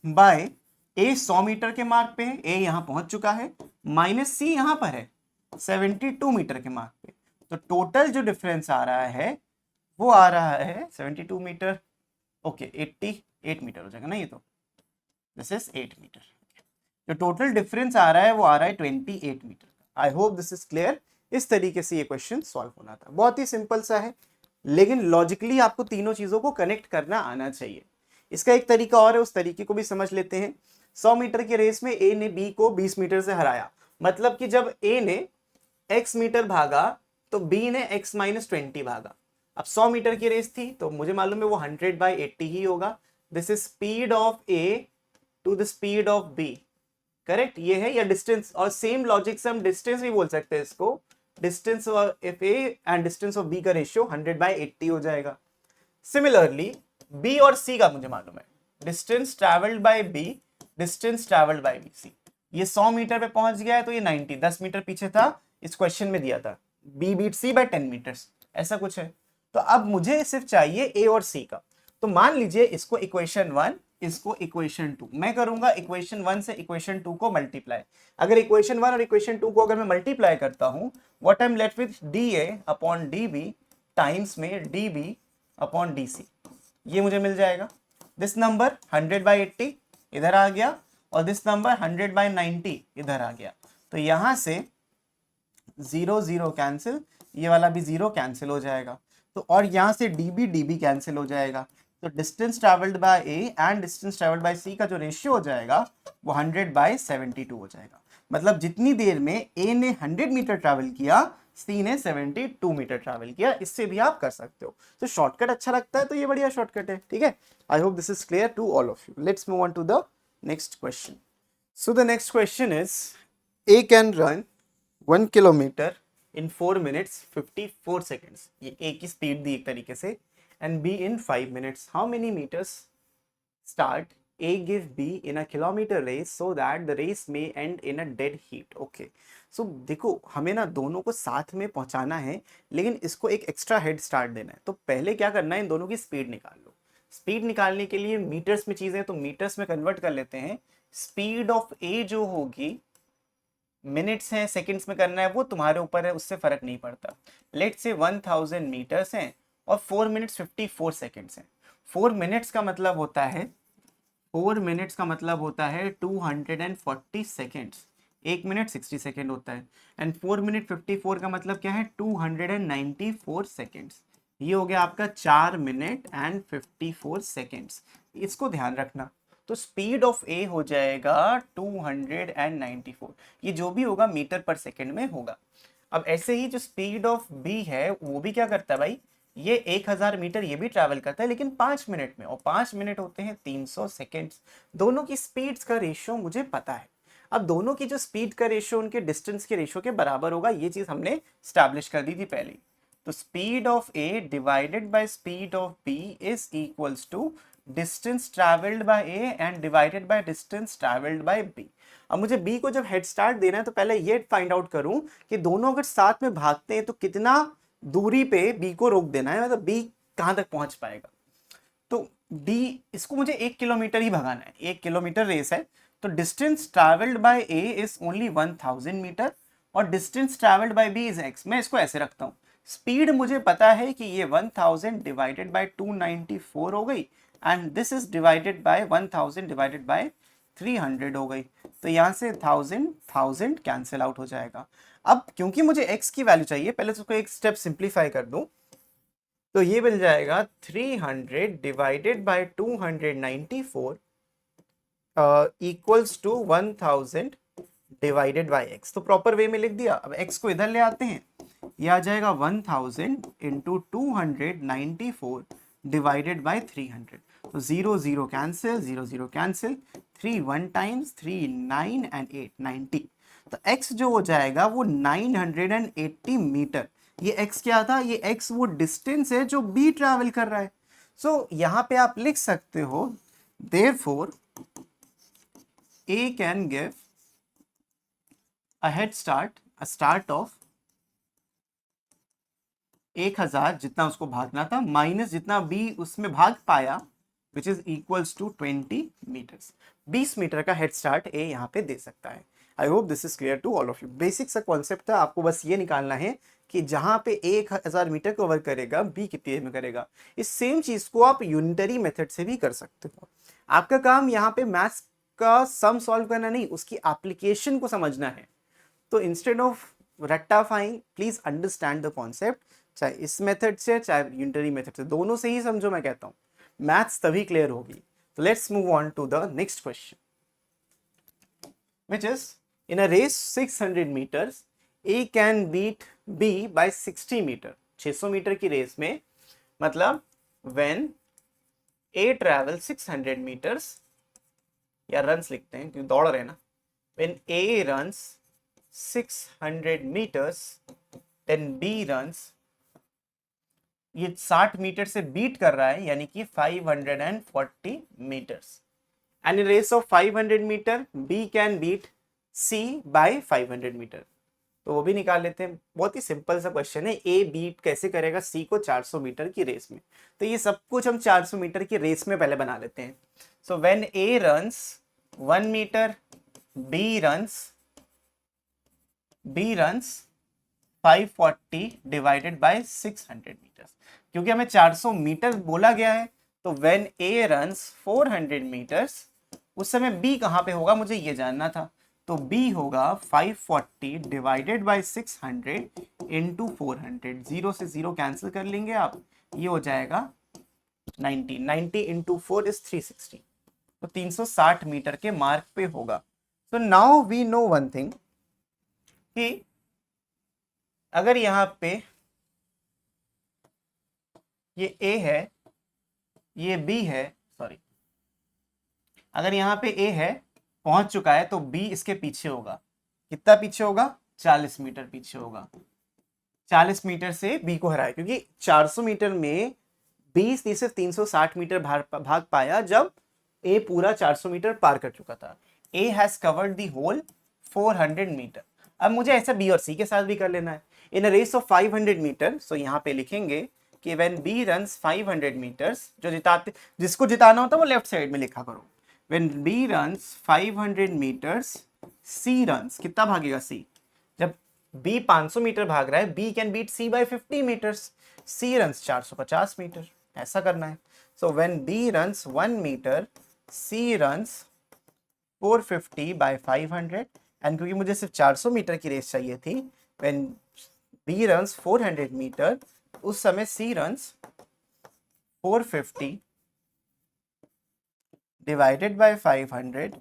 by A 100 metre के मार्क पे है, A यहां पहुंच चुका है, माइनस C यहां पर है 72 मीटर के मार्क पे। तो टोटल जो डिफरेंस आ रहा है वो आ रहा है 72 मीटर, ओके 88 मीटर हो जाएगा ना, ये तो दिस इज 8 मीटर। जो टोटल डिफरेंस आ रहा है वो आ रहा है 28 मीटर का। आई होप दिस इज क्लियर। इस तरीके से ये क्वेश्चन सॉल्व होना था, बहुत ही सिंपल सा है, लेकिन लॉजिकली आपको तीनों चीजों को कनेक्ट करना आना चाहिए। इसका एक तरीका और है, उस तरीके को भी समझ लेते हैं। 100 मीटर की रेस में ए ने बी को 20 मीटर से हराया, मतलब कि जब ए ने x मीटर भागा तो बी ने x माइनस 20 भागा। अब 100 मीटर की रेस थी तो मुझे मालूम है वो 100 बाई 80 ही होगा। This is speed of A to the speed of B, correct, ये है, या डिस्टेंस, और सेम लॉजिक से हम डिस्टेंस भी बोल सकते हैं इसको, distance of A and distance of B का रेशियो 100 बाई 80 हो जाएगा। सिमिलरली बी और सी का मुझे मालूम है, distance travelled by B, distance travelled by B C. ये 100 मीटर पे पहुंच गया है तो ये 90, 10 मीटर पीछे था, इस क्वेश्चन में दिया था B beat C by 10 metres, ऐसा कुछ है। तो अब मुझे सिर्फ चाहिए ए और सी का। तो मान लीजिए इसको इक्वेशन 1, इसको इक्वेशन 2, मैं करूंगा इक्वेशन 1 से इक्वेशन 2 को मल्टीप्लाई। अगर इक्वेशन 1 और इक्वेशन 2 को अगर मैं मल्टीप्लाई करता हूं, what I am left with D A upon D B times में D B upon D C, ये मुझे मिल जाएगा। दिस नंबर 100 बाई 80 इधर आ गया और दिस नंबर 100 बाई 90 इधर आ गया। तो यहां से 0 0 कैंसिल, ये वाला भी 0 कैंसिल हो जाएगा। तो और यहां से डी बी कैंसिल हो जाएगा। तो distance travelled by A and distance travelled by C का जो रेशियो हो जाएगा वो 100 बाय 72 हो जाएगा। मतलब जितनी देर में ए ने 100 मीटर ट्रैवल किया, सी ने 72 मीटर ट्रैवल किया। इससे भी आप कर सकते हो। तो शॉर्टकट अच्छा लगता है तो ये बढ़िया शॉर्टकट है, ठीक है। I hope this is clear to all of you. Let's move on to the next question. So the next question is A can run 1 kilometre in 4 minutes 54 seconds, ये ए की स्पीड दी एक तरीके से, and B in 5 minutes. How many meters start A give B in a kilometer race so that the race may end in a dead heat? Okay. So देखो हमें ना दोनों को साथ में पहुंचाना है, लेकिन इसको एक एक्स्ट्रा हेड स्टार्ट देना है। तो पहले क्या करना है, इन दोनों की स्पीड निकाल लो। स्पीड निकालने के लिए मीटर्स में चीजें, तो मीटर्स में कन्वर्ट कर लेते हैं। स्पीड ऑफ ए जो होगी, मिनट्स हैं सेकंड्स में करना है वो तुम्हारे ऊपर है, उससे फर्क नहीं पड़ता। लेट्स से 1000 मीटर्स हैं और 4 मिनट्स 54 सेकंड्स हैं। 4 मिनट्स का मतलब होता है 240 सेकंड्स। 1 मिनट 60 सेकंड होता है, एंड 4 मिनट 54 का मतलब क्या है, 294 सेकंड्स। ये हो गया आपका 4 मिनट एंड 54 सेकंड्स। इसको ध्यान रखना। तो स्पीड ऑफ ए हो जाएगा 294। ये जो भी होगा मीटर पर सेकंड में होगा। अब ऐसे ही जो स्पीड ऑफ बी है वो भी क्या करता है भाई, ये 1000 मीटर ये भी ट्रैवल करता है, लेकिन 5 मिनट में, और 5 मिनट होते हैं 300 सेकेंड्स। दोनों की स्पीड्स का रेशियो मुझे पता है। अब दोनों की जो स्पीड का रेशियो उनके डिस्टेंस के रेशियो के बराबर होगा, ये चीज हमने स्टैब्लिश कर दी थी पहले। तो speed of A divided by speed of B is equals to distance travelled by A and divided by distance travelled by B. अब मुझे बी को जब हेड स्टार्ट देना है तो पहले ये फाइंड आउट करूं कि दोनों अगर साथ में भागते हैं तो कितना दूरी पे बी को रोक देना है, मतलब बी कहां तक पहुंच पाएगा। तो डी, इसको मुझे 1 किलोमीटर ही भगाना है, 1 किलोमीटर रेस है। तो distance travelled by A is only 1000 metre और distance travelled by B is X. मैं इसको ऐसे रखता हूं, स्पीड मुझे पता है कि ये 1000 डिवाइडेड बाय 294 हो गई, and this is divided by 1000 divided bye 300 हो गई। तो यहां से 1000 कैंसिल आउट हो जाएगा। अब क्योंकि मुझे x की वैल्यू चाहिए, पहले तो उसको एक स्टेप सिंप्लीफाई कर दूं। तो ये बन जाएगा 300 divided by 294 equals to 1000 divided by x। तो प्रॉपर वे में लिख दिया। अब x को इधर ले आते हैं, ये आ जाएगा 1000 इंटू 294 डिवाइडेड बाय 300। तो 0 0 कैंसिल, 0 0 कैंसिल, 3 1 टाइम्स 3 9 एंड 8 90। तो x जो हो जाएगा वो 980 मीटर। ये x क्या था, ये x वो डिस्टेंस है जो b ट्रैवल कर रहा है। सो यहां पे आप लिख सकते हो therefore a can give a head start, a start of 1000 जितना उसको भागना था माइनस जितना b उसमें भाग पाया, which is equals to 20 metres. 20 metre का हेड स्टार्ट ए यहाँ पे दे सकता है। I hope this is clear to all of you. Basic सा कॉन्सेप्ट था, आपको बस ये निकालना है कि जहां पे 1000 मीटर कवर करेगा बी कितने में करेगा। इस सेम चीज को आप यूनिटरी मेथड से भी कर सकते हो। आपका काम यहाँ पे मैथ्स का सम सॉल्व करना नहीं, उसकी एप्लीकेशन को समझना है। तो instead of rectifying please understand the concept, चाहे इस मेथड से चाहे यूनिटरी मेथड से, दोनों से ही समझो। मैं कहता हूँ मैथ्स तभी क्लियर होगी। तो let's move on to the next question, which is in a race 600 meters A can beat B by 60 metre. 600 metre की रेस में मतलब when A travel 600 meters, या रन्स लिखते हैं क्योंकि दौड़ रहे हैं ना, when A runs 600 meters then B runs, ये 60 मीटर से बीट कर रहा है यानी कि 540 metres. And in race of 500 metre B can beat C by 500 metre. तो वो भी निकाल लेते हैं। बहुत ही सिंपल सा क्वेश्चन है, ए बीट कैसे करेगा सी को 400 मीटर की रेस में। तो ये सब कुछ हम 400 मीटर की रेस में पहले बना लेते हैं। So when A runs 1 metre, B runs 540 divided by 600 metres. क्योंकि हमें 400 मीटर बोला गया है, तो व्हेन ए रन्स 400 मीटर्स, उस समय बी कहां पे होगा मुझे ये जानना था। तो बी होगा 540 डिवाइडेड बाय 600 इंटू 400। 0 से 0 कैंसिल कर लेंगे आप, ये हो जाएगा 90 इंटू 4 इज 360। तो 360 मीटर के मार्क पे होगा। So now we know one thing कि अगर यहाँ पे ये A है, ये B है, सॉरी, अगर यहाँ पे A है पहुंच चुका है तो B इसके पीछे होगा। कितना पीछे होगा? 40 मीटर पीछे होगा। 40 मीटर से B को हराया, क्योंकि 400 मीटर में B सिर्फ 360 मीटर भाग पाया जब A पूरा 400 मीटर पार कर चुका था। A has covered the whole 400 metre. अब मुझे ऐसा B और C के साथ भी कर लेना है। In a race of 500 metre, सो यहाँ पे लिखेंगे कि व्हेन B रन्स 500 मीटर्स, जो जिसको जिताना होता है वो लेफ्ट साइड में लिखा करो। When B runs 500 metres, C runs, कितना भागेगा C? जब B 500 मीटर भाग रहा है, B can beat C by 50 metres, C runs 450 metre. ऐसा करना है। So when B runs 1 metre, C runs 450 by 500, and क्योंकि मुझे सिर्फ 400 मीटर की रेस चाहिए थी, व्हेन B रन्स 400 मीटर, उस समय C runs 450 divided by 500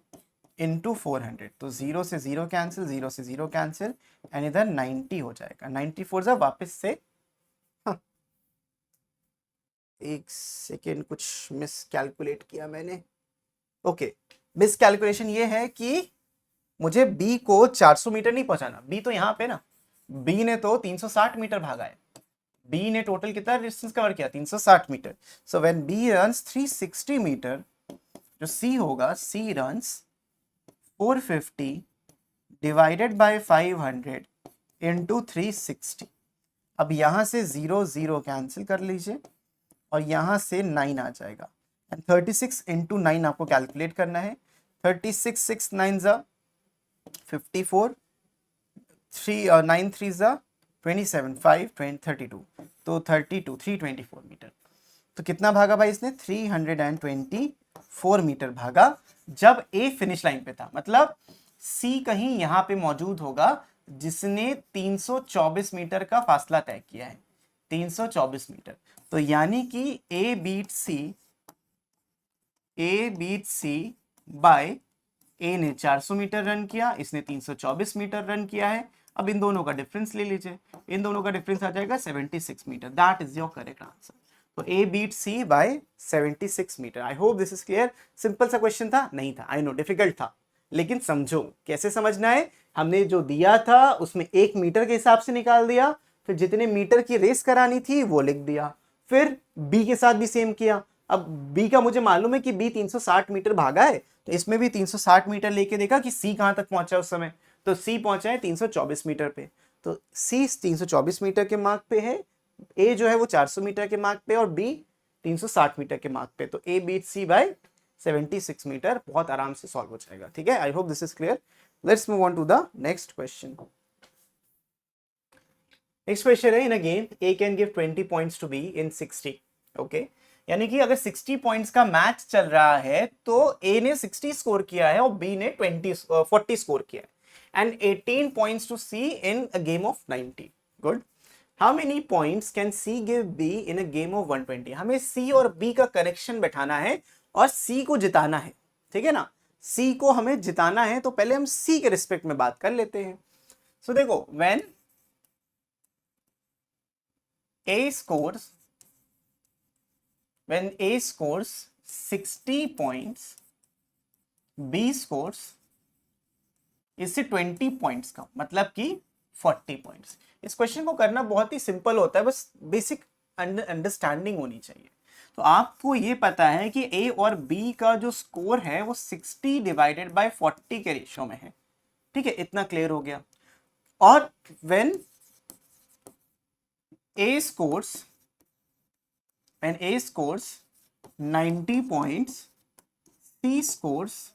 into 400, तो 0 से 0 कैंसिल, 0 से 0 कैंसिल, एंड इधर 90 हो जाएगा। 94 जा वापस से, हाँ, एक सेकेंड, कुछ मिस कैलकुलेट किया मैंने। ओके, मिस कैलकुलेशन ये है कि मुझे B को 400 मीटर नहीं पहुंचाना, B तो यहाँ पे ना, B ने तो 360 मीटर भागा है। B ने टोटल कितना डिस्टेंस कवर किया? 360 metre. So when B runs 360 metre, जो C होगा, C runs 450 divided by 500 into 360। अब यहां से 0 0 कैंसिल कर लीजिए और यहां से 9 आ जाएगा, एंड 36 इंटू 9 आपको कैलकुलेट करना है। 36 6 9 जा 54, 3 9 3 जा 27, 5 32, तो 32 324 मीटर। तो कितना भागा भाई इसने? 324 मीटर भागा जब A फिनिश लाइन पे था। मतलब C कहीं यहाँ पे मौजूद होगा जिसने 324 मीटर का फासला तय किया है। 324 मीटर, तो यानी कि A beat C by, A ने 400 मीटर रन किया, इसने 324 मीटर रन किया है। अब इन दोनों का डिफरेंस ले लीजिए, इन दोनों का डिफरेंस आ जाएगा 76 metre. That is your correct answer. तो A beat C by 76 metre. I hope this is clear. Simple सा क्वेश्चन था, नहीं था, आई नो डिफिकल्ट था, लेकिन समझो कैसे समझना है। हमने जो दिया था उसमें 1 मीटर के हिसाब से निकाल दिया, फिर जितने मीटर की रेस करानी थी वो लिख दिया, फिर B के साथ भी सेम किया। अब B का मुझे मालूम है कि B 360 मीटर भागा है, तो इसमें भी 360 मीटर लेके देखा कि C कहां तक पहुंचा उस समय, तो C पहुंचा है 324 मीटर पे। तो C 324 मीटर के मार्क पे है, A जो है वो 400 मीटर के मार्क पे, और B 360 मीटर के मार्क पे। तो A beat C by 76 metre. बहुत आराम से सॉल्व हो जाएगा, ठीक है। I hope this is clear. Let's move on to the next question. Next question है, in a game A can give 20 points to B in 60। Okay, यानी कि अगर 60 पॉइंट्स का मैच चल रहा है तो A ने 60 स्कोर किया है और B ने 40 स्कोर किया है, and 18 points to C in a game of 90। Good. How many points can C give B in a game of 120? हमें C और B का कनेक्शन बैठाना है और C को जिताना है, ठीक है ना। C को हमें जिताना है, तो पहले हम C के रिस्पेक्ट में बात कर लेते हैं। सो देखो, when A scores 60 points, B scores इससे 20 पॉइंट्स का मतलब कि 40 पॉइंट्स। इस क्वेश्चन को करना बहुत ही सिंपल होता है, बस बेसिक अंडरस्टैंडिंग होनी चाहिए। तो आपको ये पता है कि A और B का जो स्कोर है वो 60 डिवाइडेड बाय 40 के रेशियो में है, ठीक है, इतना क्लियर हो गया। और when A scores 90 points, C scores,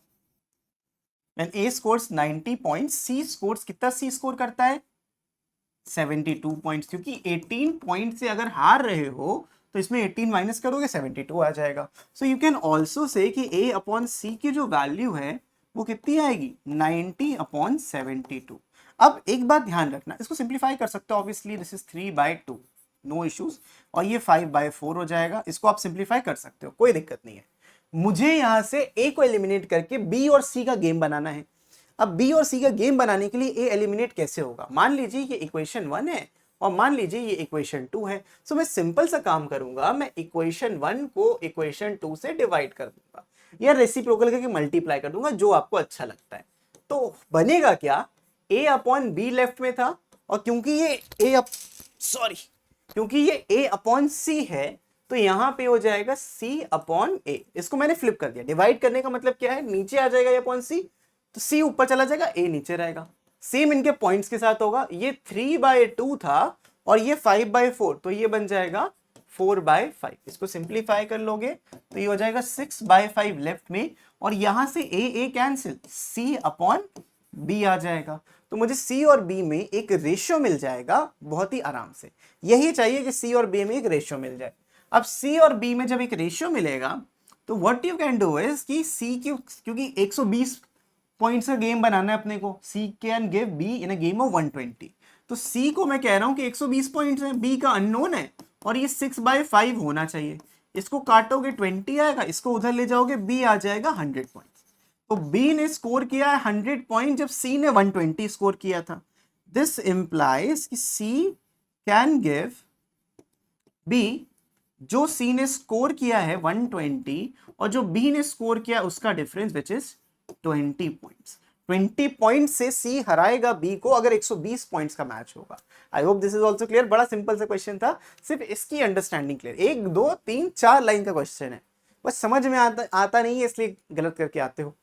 when A scores 90 points, C scores कितना C स्कोर करता है? 72 पॉइंट्स, क्योंकि 18 पॉइंट से अगर हार रहे हो तो इसमें 18 माइनस करोगे 72 आ जाएगा। So you can also say कि A अपॉन C की जो वैल्यू है वो कितनी आएगी? 90 अपॉन 72। अब एक बात ध्यान रखना, इसको सिंप्लीफाई कर सकते हो, obviously this is 3/2, no issues, और ये 5/4 हो जाएगा। इसको आप सिंप्लीफाई कर सकते हो, कोई दिक्कत नहीं है। मुझे यहां से A को एलिमिनेट करके B और C का गेम बनाना है। अब बी और सी का गेम बनाने के लिए ए एलिमिनेट कैसे होगा, मान लीजिए ये इक्वेशन 1 है और मान लीजिए ये इक्वेशन 2 है, सो मैं सिंपल सा काम करूंगा, मैं इक्वेशन 1 को इक्वेशन 2 से डिवाइड कर दूंगा या रेसिप्रोकल करके मल्टीप्लाई कर दूंगा, जो आपको अच्छा लगता है। तो बनेगा क्या, a अपॉन बी लेफ्ट में था और क्योंकि ये क्योंकि ये a अपॉन सी है तो यहां पे हो जाएगा c अपॉन a। इसको मैंने फ्लिप कर दिया, डिवाइड करने का मतलब क्या है, नीचे आ जाएगा अपॉन c, तो c ऊपर चला जाएगा, a नीचे रहेगा। सेम इनके पॉइंट्स के साथ होगा, ये 3/2 था और ये 5/4, तो ये बन जाएगा 4/5। इसको सिंप्लीफाई कर लोगे तो ये हो जाएगा 6/5 लेफ्ट में, और यहां से a cancel, c upon b आ जाएगा। तो मुझे c और b में एक रेशियो मिल जाएगा बहुत ही आराम से। यही चाहिए कि c और b में एक रेशियो मिल जाए। अब c और b में जब एक रेशियो मिलेगा तो what you can do is कि c क्योंकि 120 पॉइंट्स का गेम बनाना है अपने को, c can give b in a game of 120। तो c को मैं कह रहा हूं कि 120 पॉइंट्स हैं, b का अननोन है और ये 6/5 होना चाहिए। इसको काटोगे 20 आएगा, इसको उधर ले जाओगे b आ जाएगा 100 पॉइंट। तो B ने स्कोर किया है 100 पॉइंट जब C ने 120 स्कोर किया था। दिस इंप्लाइज कि C कैन गिव B, जो C ने स्कोर किया है 120 और जो B ने स्कोर किया उसका difference which is 20 points. 20 point से C हराएगा B को अगर 120 पॉइंट्स का मैच होगा। आई hope this is also clear. बड़ा सिंपल सा क्वेश्चन था, सिर्फ इसकी अंडरस्टैंडिंग क्लियर। 1 2 3 4 लाइन का क्वेश्चन है, बस समझ में आता नहीं है इसलिए गलत करके आते हो,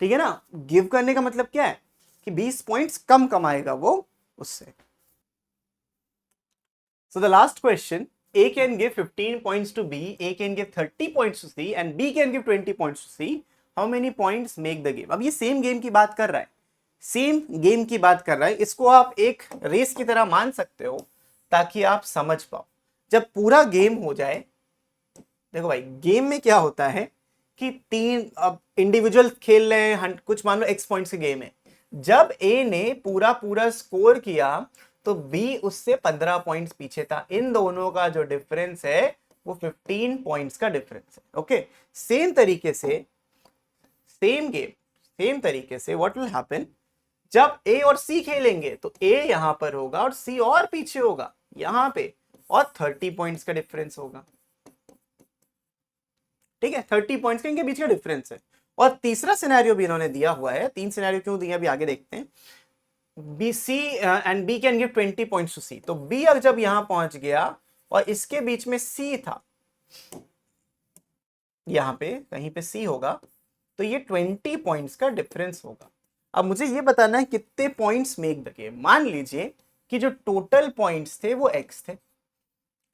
ठीक है ना। गिव करने का मतलब क्या है कि 20 पॉइंट्स कम कमाएगा वो उससे। So the last question, A can give 15 points to B, A can give 30 points to C and B can give 20 points to C. How many points make the game? अब ये सेम गेम की बात कर रहा है, same game की बात कर रहा है। इसको आप एक रेस की तरह मान सकते हो ताकि आप समझ पाओ। जब पूरा गेम हो जाए, देखो भाई गेम में क्या होता है कि 3 अब इंडिविजुअल खेल रहे हैं, कुछ मान लो x पॉइंट्स की गेम है। जब A ने पूरा पूरा स्कोर किया तो B उससे 15 पॉइंट्स पीछे था। इन दोनों का जो डिफरेंस है वो 15 पॉइंट्स का डिफरेंस है। ओके, सेम तरीके से सेम गेम सेम तरीके से व्हाट विल हैपन, जब A और C खेलेंगे तो A यहां पर होगा और C और पीछे होगा यहां पे, और 30 पॉइंट्स का डिफरेंस होगा। ठीक है, 30 पॉइंट्स के इनके बीच का डिफरेंस है। और तीसरा सिनेरियो भी इन्होंने दिया हुआ है, 3 सिनेरियो क्यों दिया अभी आगे देखते हैं। B C and B can give 20 points to C. तो बी अब जब यहां पहुंच गया और इसके बीच में सी था, यहां पे कहीं पे सी होगा, तो ये 20 पॉइंट्स का डिफरेंस होगा। अब मुझे ये बताना है कितने पॉइंट्स मेक द गेम। मान लीजिए कि जो टोटल पॉइंट्स थे वो एक्स थे।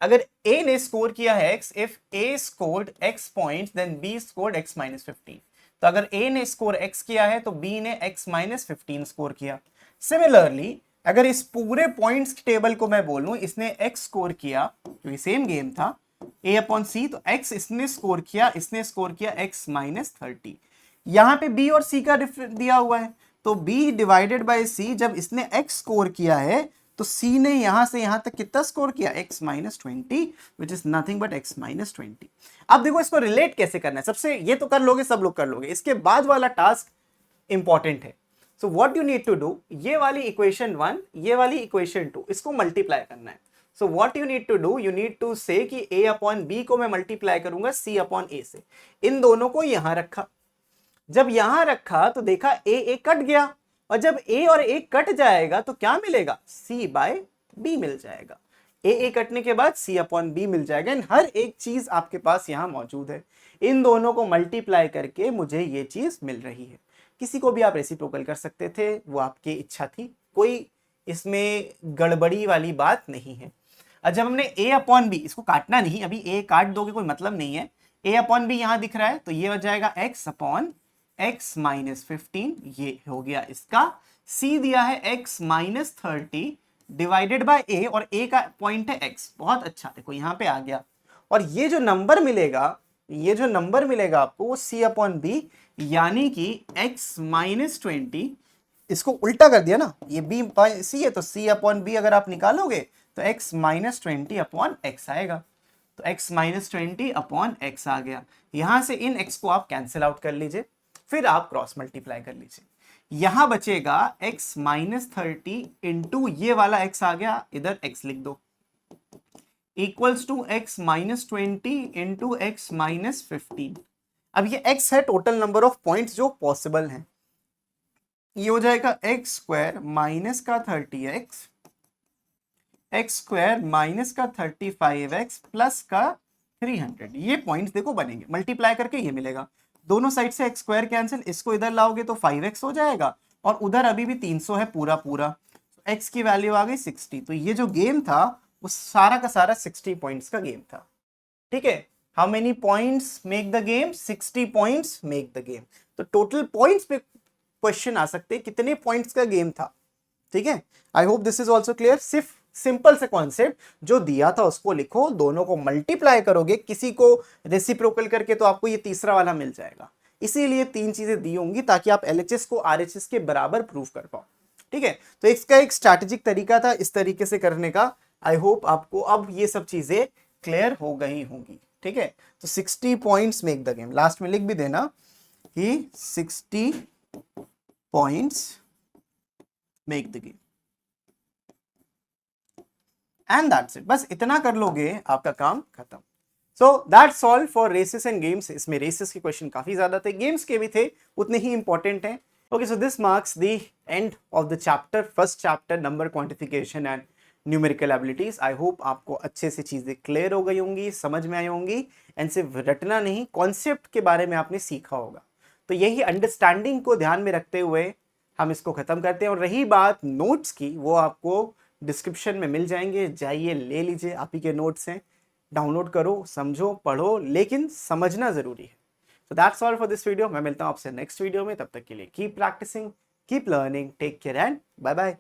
अगर A ने स्कोर किया है x, if A scored x points then B scored x minus 15। तो अगर A ने स्कोर x किया है तो B ने x minus 15 स्कोर किया। सिमिलरली अगर इस पूरे पॉइंट्स टेबल को मैं बोलूं, इसने x स्कोर किया क्योंकि सेम गेम था A अपॉन C, तो x इसने स्कोर किया x minus 30। यहां पे B और C का दिया हुआ है, तो B डिवाइडेड बाय C, जब इसने x स्कोर किया है तो C ने यहां से यहां तक कितना स्कोर किया x minus 20, which is nothing but x minus 20। अब देखो इसको रिलेट कैसे करना है, सबसे ये तो कर लोगे, सब लोग कर लोगे, इसके बाद वाला टास्क इंपॉर्टेंट है। So what you need to do, ये वाली इक्वेशन 1 ये वाली इक्वेशन 2 इसको मल्टीप्लाई करना है। So what you need to do, you need to say कि a अपॉन b को मैं मल्टीप्लाई करूंगा c अपॉन a से। इन दोनों को यहां रखा, जब यहां रखा तो देखा a कट गया, और जब a और a कट जाएगा तो क्या मिलेगा, c बाय b मिल जाएगा। a कटने के बाद c अपॉन b मिल जाएगा। इन हर एक चीज आपके पास यहां मौजूद है, इन दोनों को मल्टीप्लाई करके मुझे ये चीज मिल रही है। किसी को भी आप रेसिप्रोकल कर सकते थे, वो आपकी इच्छा थी, कोई इसमें गड़बड़ी वाली बात नहीं है। अब जब हमने a अपॉन b, इसको काटना नहीं, अभी a काट दोगे कोई मतलब नहीं है, a अपॉन b यहां दिख रहा है तो ये हो जाएगा x अपॉन x माइनस 15, ये हो गया इसका। c दिया है x minus 30 divided by a, और a का पॉइंट है x। बहुत अच्छा, देखो यहां पे आ गया, और ये जो नंबर मिलेगा आपको वो c अपॉन b, यानी कि x माइनस 20, इसको उल्टा कर दिया ना, ये b c है तो c अपॉन b अगर आप निकालोगे तो x माइनस 20 अपॉन x आएगा। तो x माइनस 20 अपॉन x आ गया। यहां से इन x को आप कैंसिल आउट कर लीजिए, फिर आप क्रॉस मल्टीप्लाई कर लीजिए। यहां बचेगा x माइनस 30 इंटू ये वाला x आ गया, इधर x लिख दो, equals to x minus 20 into x minus 15। अब ये x है टोटल नंबर ऑफ पॉइंट्स जो पॉसिबल हैं। ये हो जाएगा एक्स स्क्वायर माइनस का 30x, एक्स स्क्वायर माइनस का 35x प्लस का 300। ये पॉइंट्स देखो बनेंगे, मल्टीप्लाई करके ये मिलेगा, दोनों साइड से एक्स स्क्वायर कैंसिल, इसको इधर लाओगे तो 5x हो जाएगा, और उधर अभी भी 300 है पूरा पूरा, x की वैल्यू आ गई 60। तो ये जो गेम था वो सारा का सारा 60 पॉइंट्स का गेम था। ठीक है, how many points make the game, 60 points make the game. तो टोटल पॉइंट्स पे क्वेश्चन आ सकते हैं, कितने पॉइंट्स का गेम था। ठीक है, I hope this is also clear. सिर्फ सिंपल से कॉन्सेप्ट जो दिया था उसको लिखो, दोनों को मल्टीप्लाई करोगे, किसी को रेसिप्रोकल करके तो आपको ये तीसरा वाला मिल जाएगा। इसीलिए 3 चीजें दी होंगी ताकि आप एलएचएस को आरएचएस के बराबर प्रूव कर पाओ। ठीक है, तो इसका एक स्ट्रैटेजिक तरीका था इस तरीके से करने का। आई होप आपको अब ये सब चीजें क्लियर हो गई होंगी। ठीक है, तो 60 points make the game, last में लिख भी देना कि 60 points make the game, and that's it. बस इतना कर लोगे आपका काम खत्म। So that's all for races and games. इसमें रेसेस के क्वेश्चन काफी ज्यादा थे, गेम्स के भी थे, उतने ही इंपॉर्टेंट हैं। Okay, so this marks the end of the chapter, first chapter, number quantification and numerical abilities. आई होप आपको अच्छे से चीजें क्लियर हो गई होंगी, समझ में आई होंगी, एंड सिर्फ रटना नहीं, कॉन्सेप्ट के बारे में आपने सीखा होगा। तो यही अंडरस्टैंडिंग को ध्यान में रखते हुए हम इसको खत्म करते हैं। और रही बात नोट्स की, वो आपको डिस्क्रिप्शन में मिल जाएंगे, जाइए ले लीजिए, आप ही के नोट्स हैं, डाउनलोड करो, समझो, पढ़ो, लेकिन समझना जरूरी है। So that's all for this video। मैं मिलता हूँ आपसे नेक्स्ट वीडियो में, तब तक के लिए keep practising, keep learning, take care and bye bye.